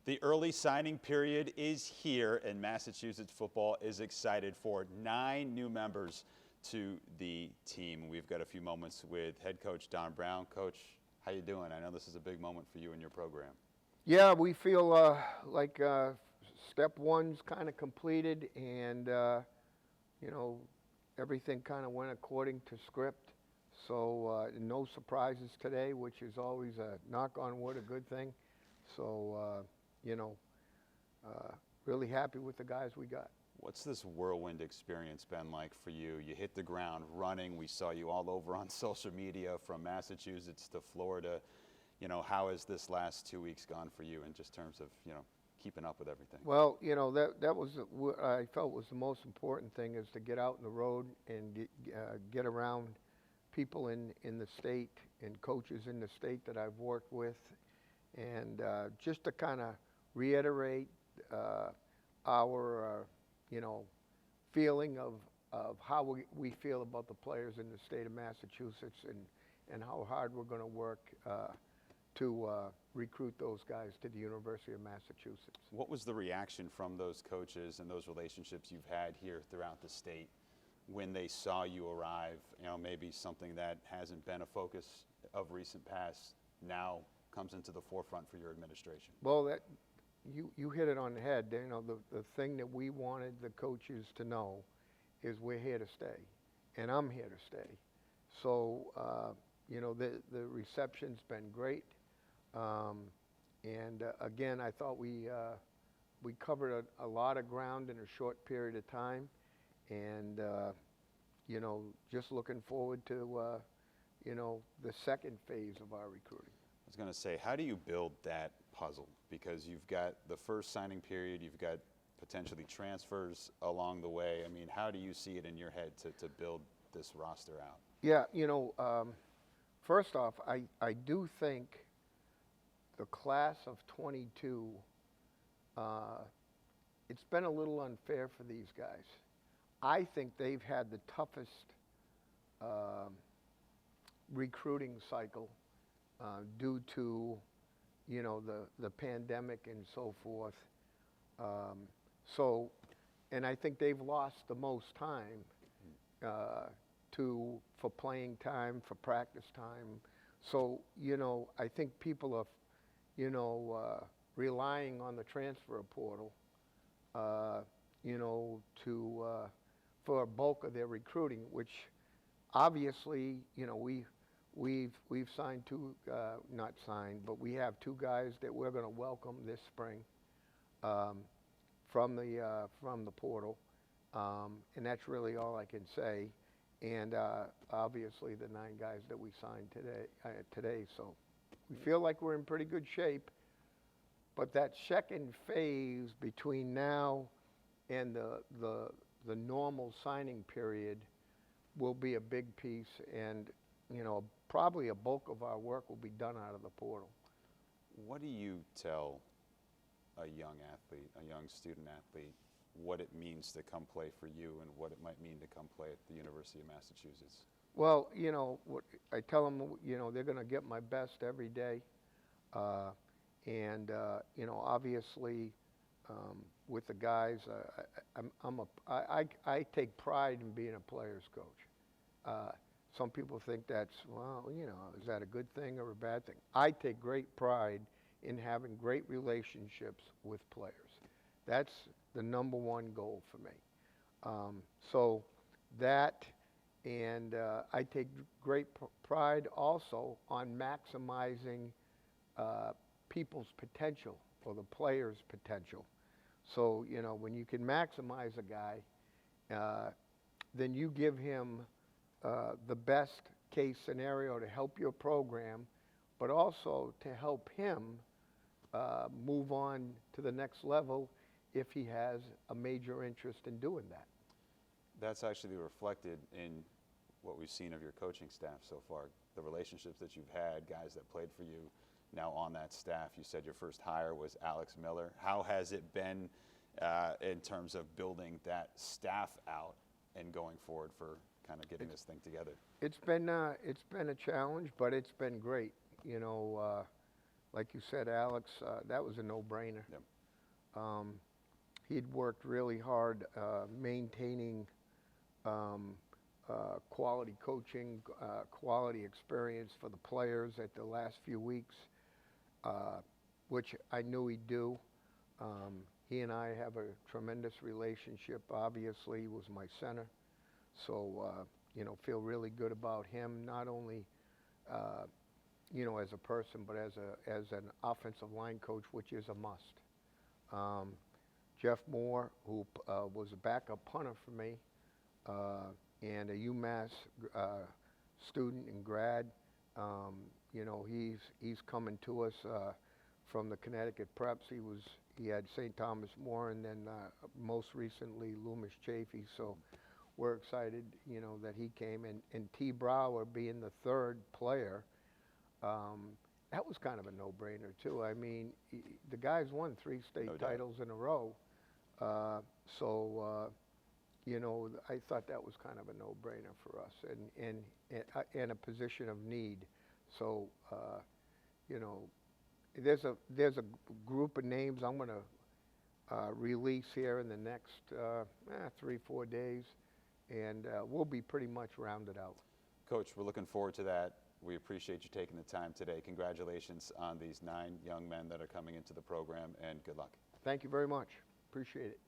The early signing period is here, and Massachusetts football is excited for 9 new members to the team. We've got a few moments with head coach Don Brown. Coach, how you doing? I know this is a big moment for you and your program. Yeah, we feel like step one's kind of completed, and everything kind of went according to script. So no surprises today, which is always a knock on wood, a good thing. So really happy with the guys we got. What's this whirlwind experience been like for you? You hit the ground running. We saw you all over on social media from Massachusetts to Florida. How has this last 2 weeks gone for you in just terms of, keeping up with everything? Well, that was what I felt was the most important thing, is to get out on the road and get around people in the state and coaches in the state that I've worked with, and just to kind of reiterate our feeling of how we feel about the players in the state of Massachusetts, and how hard we're going to work to recruit those guys to the University of Massachusetts. What was the reaction from those coaches and those relationships you've had here throughout the state when they saw you arrive? Maybe something that hasn't been a focus of recent past now comes into the forefront for your administration. Well, you hit it on the head. The thing that we wanted the coaches to know is we're here to stay, and I'm here to stay. So the reception's been great. And again, I thought we covered a lot of ground in a short period of time, and just looking forward to the second phase of our recruiting. I was going to say, how do you build that puzzle? Because you've got the first signing period, you've got potentially transfers along the way. I mean, how do you see it in your head to build this roster out? Yeah, first off, I do think the class of 22, it's been a little unfair for these guys. I think they've had the toughest recruiting cycle due to, the pandemic and so forth. And I think they've lost the most time for playing time, for practice time. So, I think people are relying on the transfer portal, for a bulk of their recruiting, which obviously, we've signed not signed, but we have 2 guys that we're going to welcome this spring from the portal, and that's really all I can say. And obviously the 9 guys that we signed today. So we feel like we're in pretty good shape, but that second phase between now and the normal signing period will be a big piece, and probably a bulk of our work will be done out of the portal. What do you tell a young athlete, a young student athlete, what it means to come play for you and what it might mean to come play at the University of Massachusetts? Well, what I tell them, they're going to get my best every day. And obviously, with the guys, I take pride in being a player's coach. Some people think that's, is that a good thing or a bad thing? I take great pride in having great relationships with players. That's the number one goal for me. So that, and I take great pride also on maximizing people's potential, or the players' potential. So, when you can maximize a guy, then you give him the best case scenario to help your program, but also to help him move on to the next level if he has a major interest in doing that. That's actually reflected in what we've seen of your coaching staff so far, the relationships that you've had, guys that played for you now on that staff. You said your first hire was Alex Miller. How has it been in terms of building that staff out and going forward for kind of getting this thing together? It's been a challenge, but it's been great. like you said, Alex, that was a no-brainer. Yep. He'd worked really hard maintaining quality coaching, quality experience for the players at the last few weeks, which I knew he'd do. He and I have a tremendous relationship. Obviously, he was my center. So, you know, feel really good about him, not only, you know, as a person, but as an offensive line coach, which is a must. Jeff Moore, who was a backup punter for me, and a UMass student and grad. You know, he's coming to us from the Connecticut Preps. He had St. Thomas More, and then most recently Loomis Chafee. So we're excited, you know, that he came. And T. Brower being the third player, that was kind of a no-brainer too. I mean, the guy's won 3 state titles in a row. You know, I thought that was kind of a no-brainer for us, and in a position of need. So, you know, there's a group of names I'm going to release here in the next 3-4 days, and we'll be pretty much rounded out. Coach, we're looking forward to that. We appreciate you taking the time today. Congratulations on these 9 young men that are coming into the program, and good luck. Thank you very much. Appreciate it.